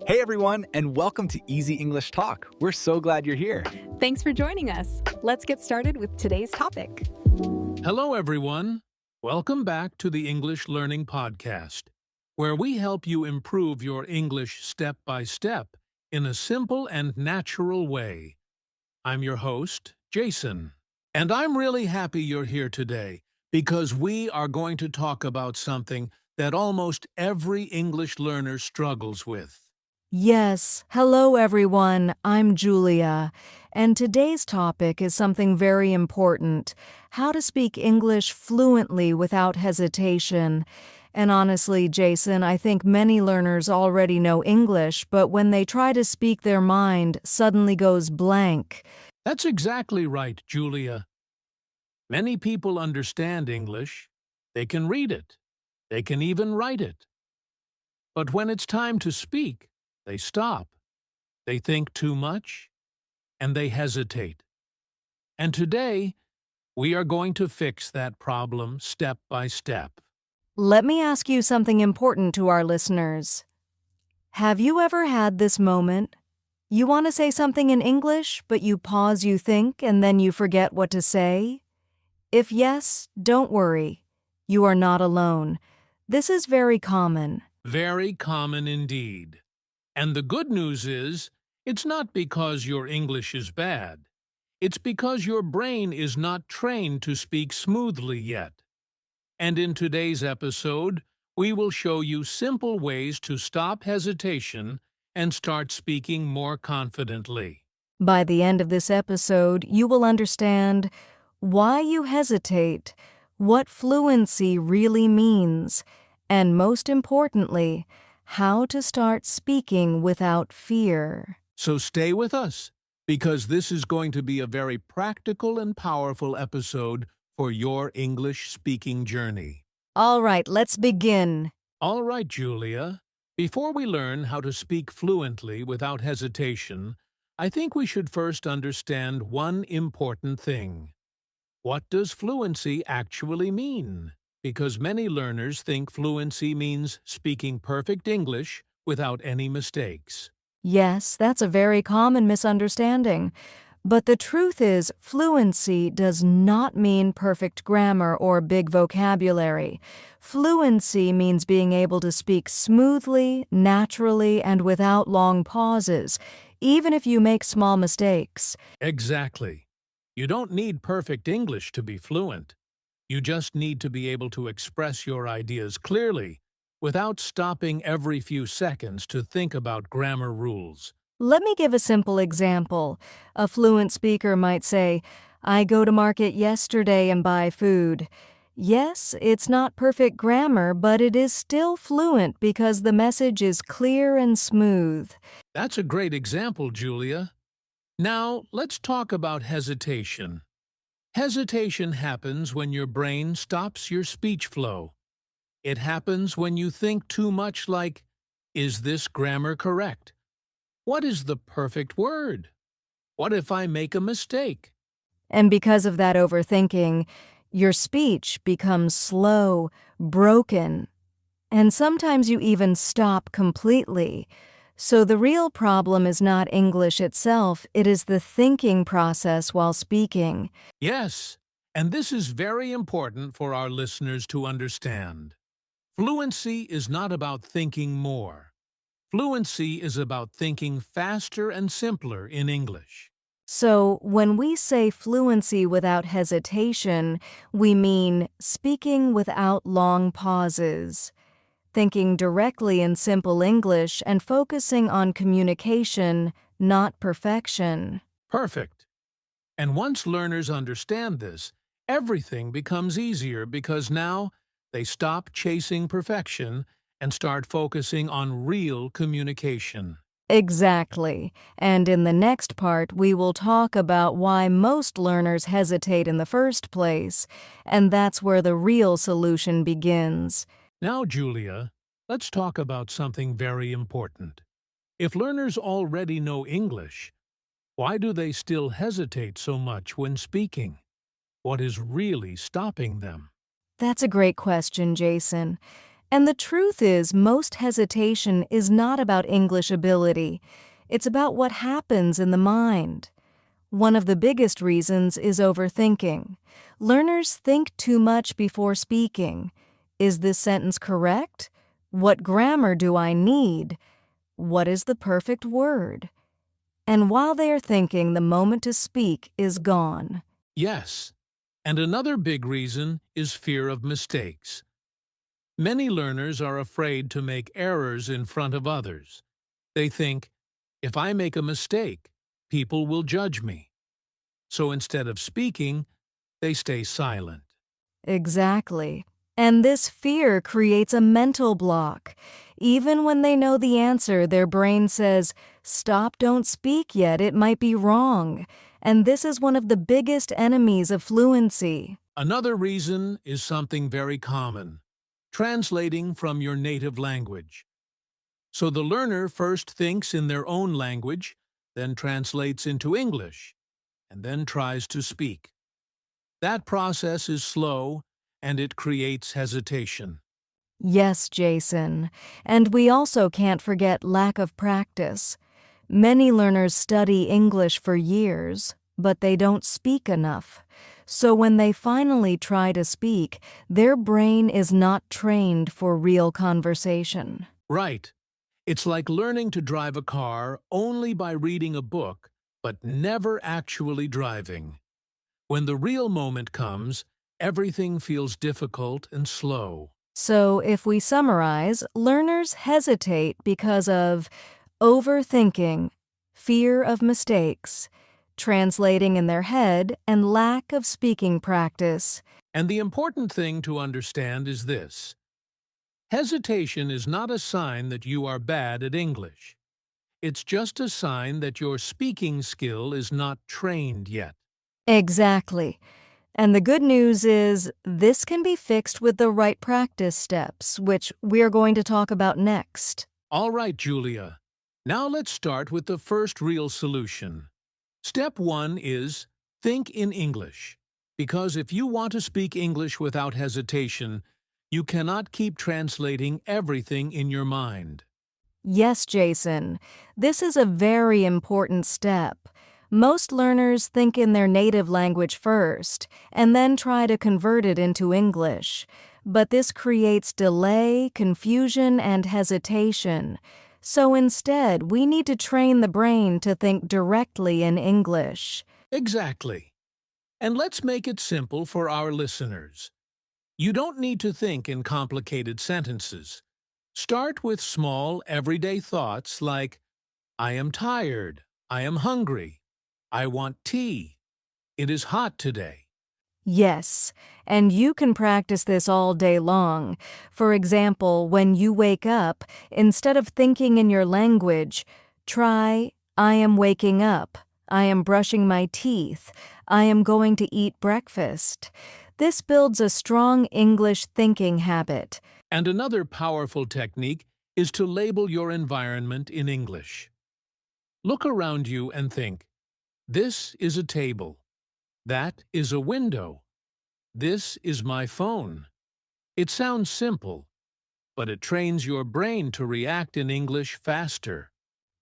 Hey everyone, and welcome to Easy English Talk. We're so glad you're here. Thanks for joining us. Let's get started with today's topic. Hello, everyone. Welcome back to the English Learning Podcast, where we help you improve your English step by step in a simple and natural way. I'm your host, Jason, and I'm really happy you're here today because we are going to talk about something that almost every English learner struggles with. Yes, hello everyone, I'm Julia, and today's topic is something very important, how to speak English fluently without hesitation. And honestly, Jason, I think many learners already know English, but when they try to speak their mind, suddenly goes blank. That's exactly right, Julia. Many people understand English. They can read it. They can even write it. But when it's time to speak, they stop, they think too much, and they hesitate. And today, we are going to fix that problem step by step. Let me ask you something important to our listeners. Have you ever had this moment? You want to say something in English, but you pause, you think, and then you forget what to say? If yes, don't worry. You are not alone. This is very common. Very common indeed. And the good news is, it's not because your English is bad. It's because your brain is not trained to speak smoothly yet. And in today's episode, we will show you simple ways to stop hesitation and start speaking more confidently. By the end of this episode, you will understand why you hesitate, what fluency really means, and most importantly, how to start speaking without fear. So stay with us, because this is going to be a very practical and powerful episode for your English speaking journey. All right, let's begin. All right, Julia. Before we learn how to speak fluently without hesitation, I think we should first understand one important thing. What does fluency actually mean? Because many learners think fluency means speaking perfect English without any mistakes. Yes, that's a very common misunderstanding. But the truth is, fluency does not mean perfect grammar or big vocabulary. Fluency means being able to speak smoothly, naturally, and without long pauses, even if you make small mistakes. Exactly. You don't need perfect English to be fluent. You just need to be able to express your ideas clearly without stopping every few seconds to think about grammar rules. Let me give a simple example. A fluent speaker might say, "I go to market yesterday and buy food." Yes, it's not perfect grammar, but it is still fluent because the message is clear and smooth. That's a great example, Julia. Now, let's talk about hesitation. Hesitation happens when your brain stops your speech flow. It happens when you think too much like, is this grammar correct? What is the perfect word? What if I make a mistake? And because of that overthinking, your speech becomes slow, broken, and sometimes you even stop completely. So the real problem is not English itself, it is the thinking process while speaking. Yes, and this is very important for our listeners to understand. Fluency is not about thinking more. Fluency is about thinking faster and simpler in English. So when we say fluency without hesitation, we mean speaking without long pauses, thinking directly in simple English and focusing on communication, not perfection. Perfect. And once learners understand this, everything becomes easier because now they stop chasing perfection and start focusing on real communication. Exactly. And in the next part, we will talk about why most learners hesitate in the first place, and that's where the real solution begins. Now, Julia, let's talk about something very important. If learners already know English, why do they still hesitate so much when speaking? What is really stopping them? That's a great question, Jason. And the truth is, most hesitation is not about English ability. It's about what happens in the mind. One of the biggest reasons is overthinking. Learners think too much before speaking. Is this sentence correct? What grammar do I need? What is the perfect word? And while they are thinking, the moment to speak is gone. Yes, and another big reason is fear of mistakes. Many learners are afraid to make errors in front of others. They think, if I make a mistake, people will judge me. So instead of speaking, they stay silent. Exactly. And this fear creates a mental block. Even when they know the answer, their brain says, "Stop, don't speak yet, it might be wrong." And this is one of the biggest enemies of fluency. Another reason is something very common: translating from your native language. So the learner first thinks in their own language, then translates into English, and then tries to speak. That process is slow, and it creates hesitation. Yes, Jason. And we also can't forget lack of practice. Many learners study English for years, but they don't speak enough. So when they finally try to speak, their brain is not trained for real conversation. Right. It's like learning to drive a car only by reading a book, but never actually driving. When the real moment comes, everything feels difficult and slow. So if we summarize, learners hesitate because of overthinking, fear of mistakes, translating in their head, and lack of speaking practice. And the important thing to understand is this: hesitation is not a sign that you are bad at English. It's just a sign that your speaking skill is not trained yet. Exactly. And the good news is this can be fixed with the right practice steps, which we're going to talk about next. All right, Julia. Now let's start with the first real solution. Step 1 is think in English. Because if you want to speak English without hesitation, you cannot keep translating everything in your mind. Yes, Jason, this is a very important step. Most learners think in their native language first, and then try to convert it into English. But this creates delay, confusion, and hesitation. So instead, we need to train the brain to think directly in English. Exactly. And let's make it simple for our listeners. You don't need to think in complicated sentences. Start with small, everyday thoughts like, I am tired, I am hungry, I want tea, it is hot today. Yes, and you can practice this all day long. For example, when you wake up, instead of thinking in your language, try, I am waking up, I am brushing my teeth, I am going to eat breakfast. This builds a strong English thinking habit. And another powerful technique is to label your environment in English. Look around you and think, this is a table. That is a window. This is my phone. It sounds simple, but it trains your brain to react in English faster.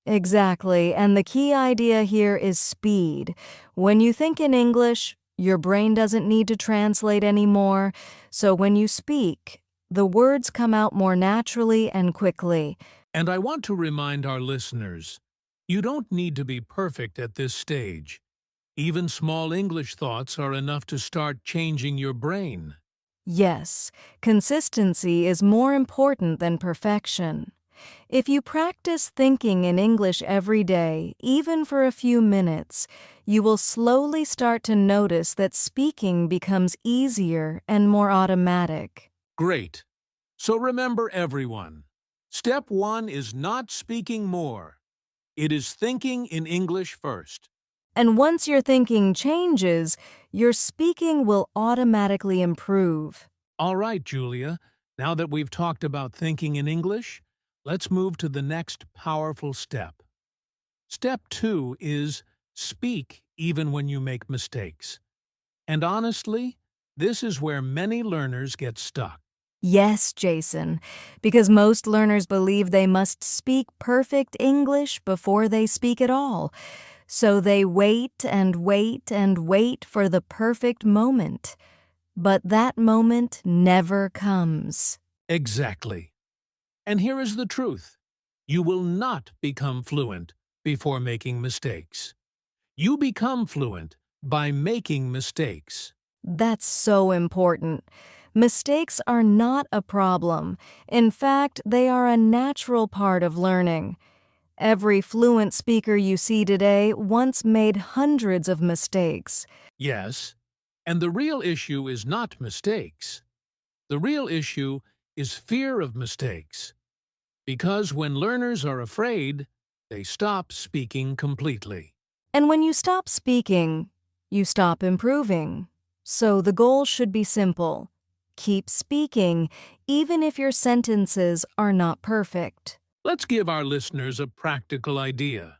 Exactly, and the key idea here is speed. When you think in English, your brain doesn't need to translate anymore, so when you speak, the words come out more naturally and quickly. And I want to remind our listeners, you don't need to be perfect at this stage. Even small English thoughts are enough to start changing your brain. Yes, consistency is more important than perfection. If you practice thinking in English every day, even for a few minutes, you will slowly start to notice that speaking becomes easier and more automatic. Great. So remember, everyone, step 1 is not speaking more. It is thinking in English first. And once your thinking changes, your speaking will automatically improve. All right, Julia, now that we've talked about thinking in English, let's move to the next powerful step. Step 2 is speak even when you make mistakes. And honestly, this is where many learners get stuck. Yes, Jason, because most learners believe they must speak perfect English before they speak at all. So they wait and wait and wait for the perfect moment. But that moment never comes. Exactly. And here is the truth. You will not become fluent before making mistakes. You become fluent by making mistakes. That's so important. Mistakes are not a problem. In fact, they are a natural part of learning. Every fluent speaker you see today once made hundreds of mistakes. Yes, and the real issue is not mistakes. The real issue is fear of mistakes. Because when learners are afraid, they stop speaking completely. And when you stop speaking, you stop improving. So the goal should be simple. Keep speaking, even if your sentences are not perfect. Let's give our listeners a practical idea.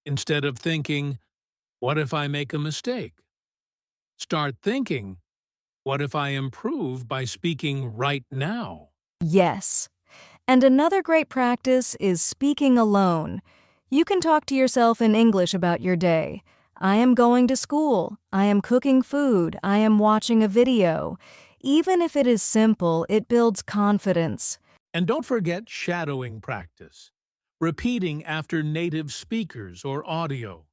Instead of thinking, what if I make a mistake? Start thinking, what if I improve by speaking right now? Yes. And another great practice is speaking alone. You can talk to yourself in English about your day. I am going to school. I am cooking food. I am watching a video. Even if it is simple, it builds confidence. And don't forget shadowing practice, repeating after native speakers or audio.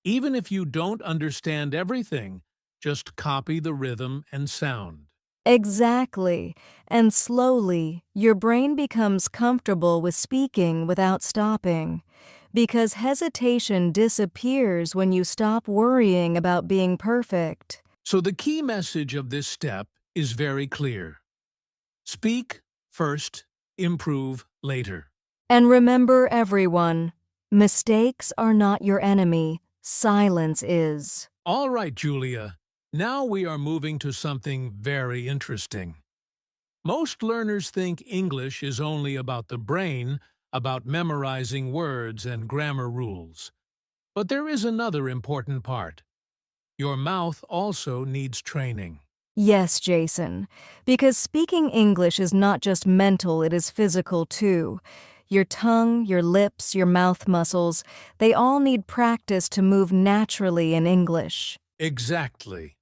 Even if you don't understand everything, just copy the rhythm and sound. Exactly. And slowly, your brain becomes comfortable with speaking without stopping. Because hesitation disappears when you stop worrying about being perfect. So the key message of this step is very clear. Speak first, improve later. And remember, everyone, mistakes are not your enemy. Silence is. All right, Julia. Now we are moving to something very interesting. Most learners think English is only about the brain, about memorizing words and grammar rules. But there is another important part. Your mouth also needs training. Yes, Jason, because speaking English is not just mental, it is physical too. Your tongue, your lips, your mouth muscles, they all need practice to move naturally in English. Exactly.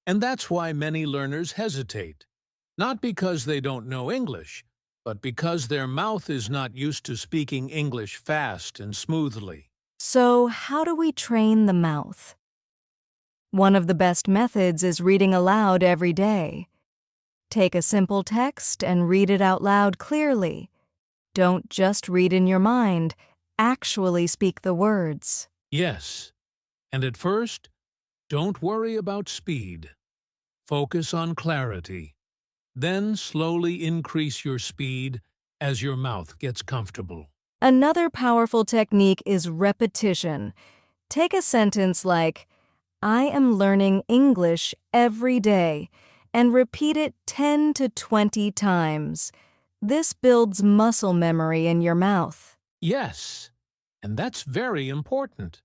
And that's why many learners hesitate. Not because they don't know English, but because their mouth is not used to speaking English fast and smoothly. So, how do we train the mouth? One of the best methods is reading aloud every day. Take a simple text and read it out loud clearly. Don't just read in your mind, actually speak the words. Yes. And at first, don't worry about speed. Focus on clarity. Then slowly increase your speed as your mouth gets comfortable. Another powerful technique is repetition. Take a sentence like, I am learning English every day, and repeat it 10 to 20 times. This builds muscle memory in your mouth. Yes, and that's very important.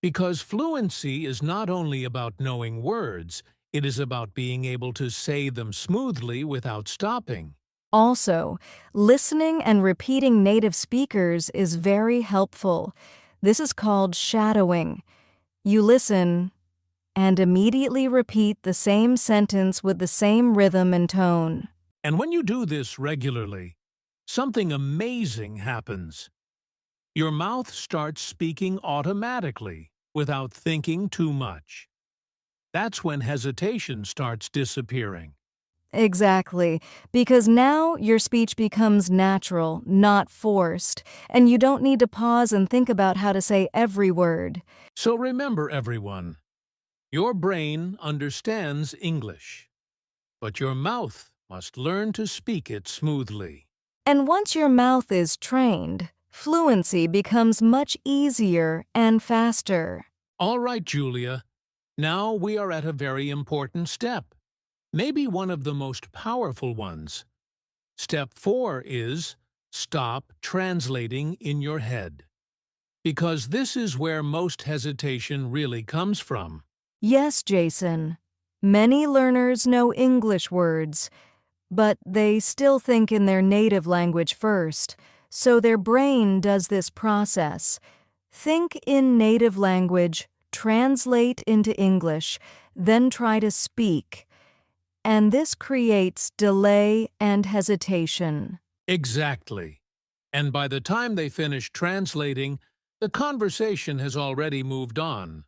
Because fluency is not only about knowing words, it is about being able to say them smoothly without stopping. Also, listening and repeating native speakers is very helpful. This is called shadowing. You listen and immediately repeat the same sentence with the same rhythm and tone. And when you do this regularly, something amazing happens. Your mouth starts speaking automatically without thinking too much. That's when hesitation starts disappearing. Exactly, because now your speech becomes natural, not forced, and you don't need to pause and think about how to say every word. So remember, everyone, your brain understands English, but your mouth must learn to speak it smoothly. And once your mouth is trained, fluency becomes much easier and faster. All right, Julia. Now we are at a very important step, maybe one of the most powerful ones. Step 4 is stop translating in your head. Because this is where most hesitation really comes from. Yes, Jason. Many learners know English words, but they still think in their native language first, so their brain does this process. Think in native language, translate into English, then try to speak. And this creates delay and hesitation. Exactly. And by the time they finish translating, the conversation has already moved on.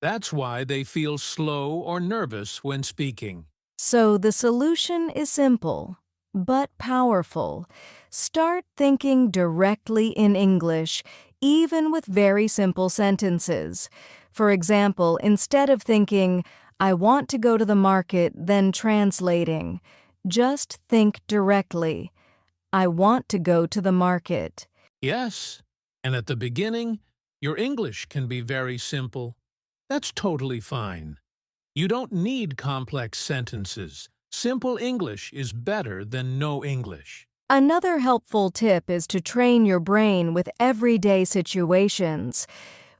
That's why they feel slow or nervous when speaking. So the solution is simple, but powerful. Start thinking directly in English, even with very simple sentences. For example, instead of thinking, I want to go to the market, then translating, just think directly. I want to go to the market. Yes, and at the beginning, your English can be very simple. That's totally fine. You don't need complex sentences. Simple English is better than no English. Another helpful tip is to train your brain with everyday situations.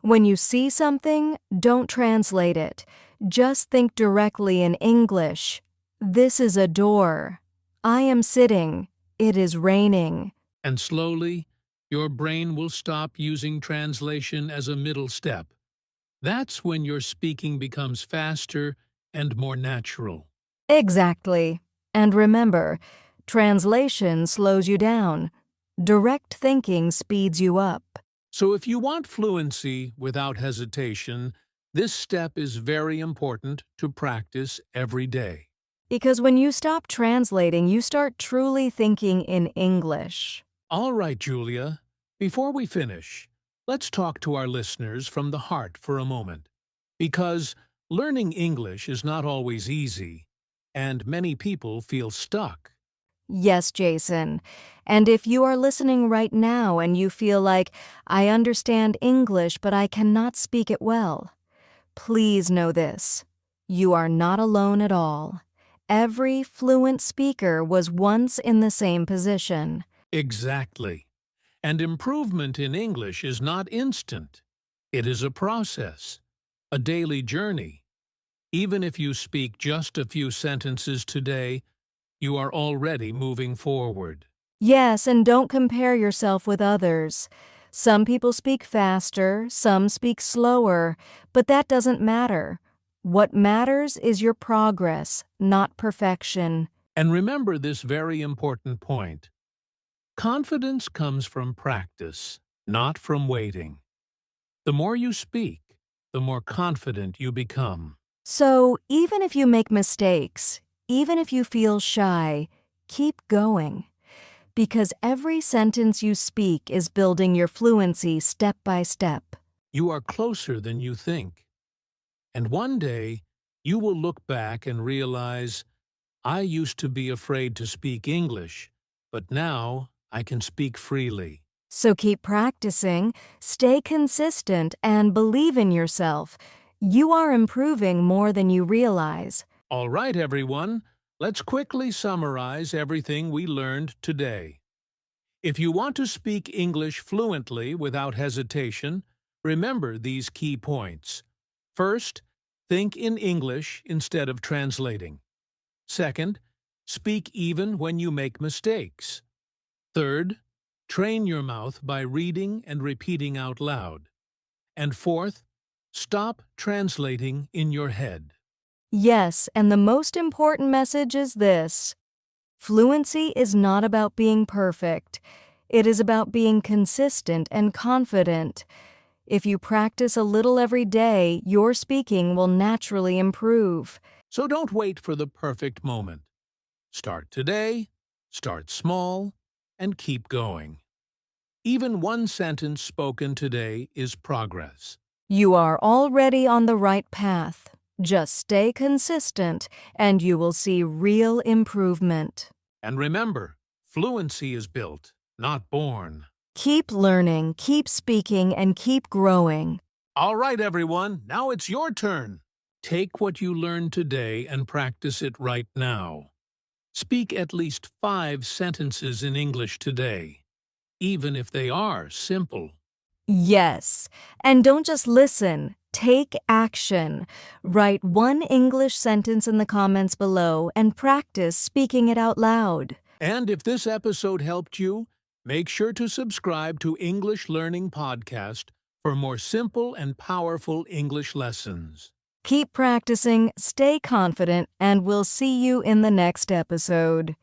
When you see something, don't translate it. Just think directly in English. This is a door. I am sitting. It is raining. And slowly, your brain will stop using translation as a middle step. That's when your speaking becomes faster and more natural. Exactly. And remember, translation slows you down. Direct thinking speeds you up. So if you want fluency without hesitation, this step is very important to practice every day. Because when you stop translating, you start truly thinking in English. All right, Julia. Before we finish, let's talk to our listeners from the heart for a moment. Because learning English is not always easy, and many people feel stuck. Yes, Jason. And if you are listening right now and you feel like, I understand English, but I cannot speak it well, please know this. You are not alone at all. Every fluent speaker was once in the same position. Exactly. And improvement in English is not instant. It is a process, a daily journey. Even if you speak just a few sentences today, you are already moving forward. Yes, and don't compare yourself with others. Some people speak faster, some speak slower, but that doesn't matter. What matters is your progress, not perfection. And remember this very important point. Confidence comes from practice, not from waiting. The more you speak, the more confident you become. So, even if you make mistakes, even if you feel shy, keep going. Because every sentence you speak is building your fluency step by step. You are closer than you think. And one day, you will look back and realize, I used to be afraid to speak English, but now I can speak freely. So keep practicing, stay consistent, and believe in yourself. You are improving more than you realize. All right, everyone, let's quickly summarize everything we learned today. If you want to speak English fluently without hesitation, remember these key points. First, think in English instead of translating. Second, speak even when you make mistakes. Third, train your mouth by reading and repeating out loud. And fourth, stop translating in your head. Yes, and the most important message is this. Fluency is not about being perfect. It is about being consistent and confident. If you practice a little every day, your speaking will naturally improve. So don't wait for the perfect moment. Start today, start small, and keep going. Even one sentence spoken today is progress. You are already on the right path. Just stay consistent, and you will see real improvement. And remember, fluency is built, not born. Keep learning, keep speaking, and keep growing. All right, everyone, now it's your turn. Take what you learned today and practice it right now. Speak at least 5 sentences in English today, even if they are simple. Yes, and don't just listen. Take action. Write one English sentence in the comments below and practice speaking it out loud. And if this episode helped you, make sure to subscribe to English Learning Podcast for more simple and powerful English lessons. Keep practicing, stay confident, and we'll see you in the next episode.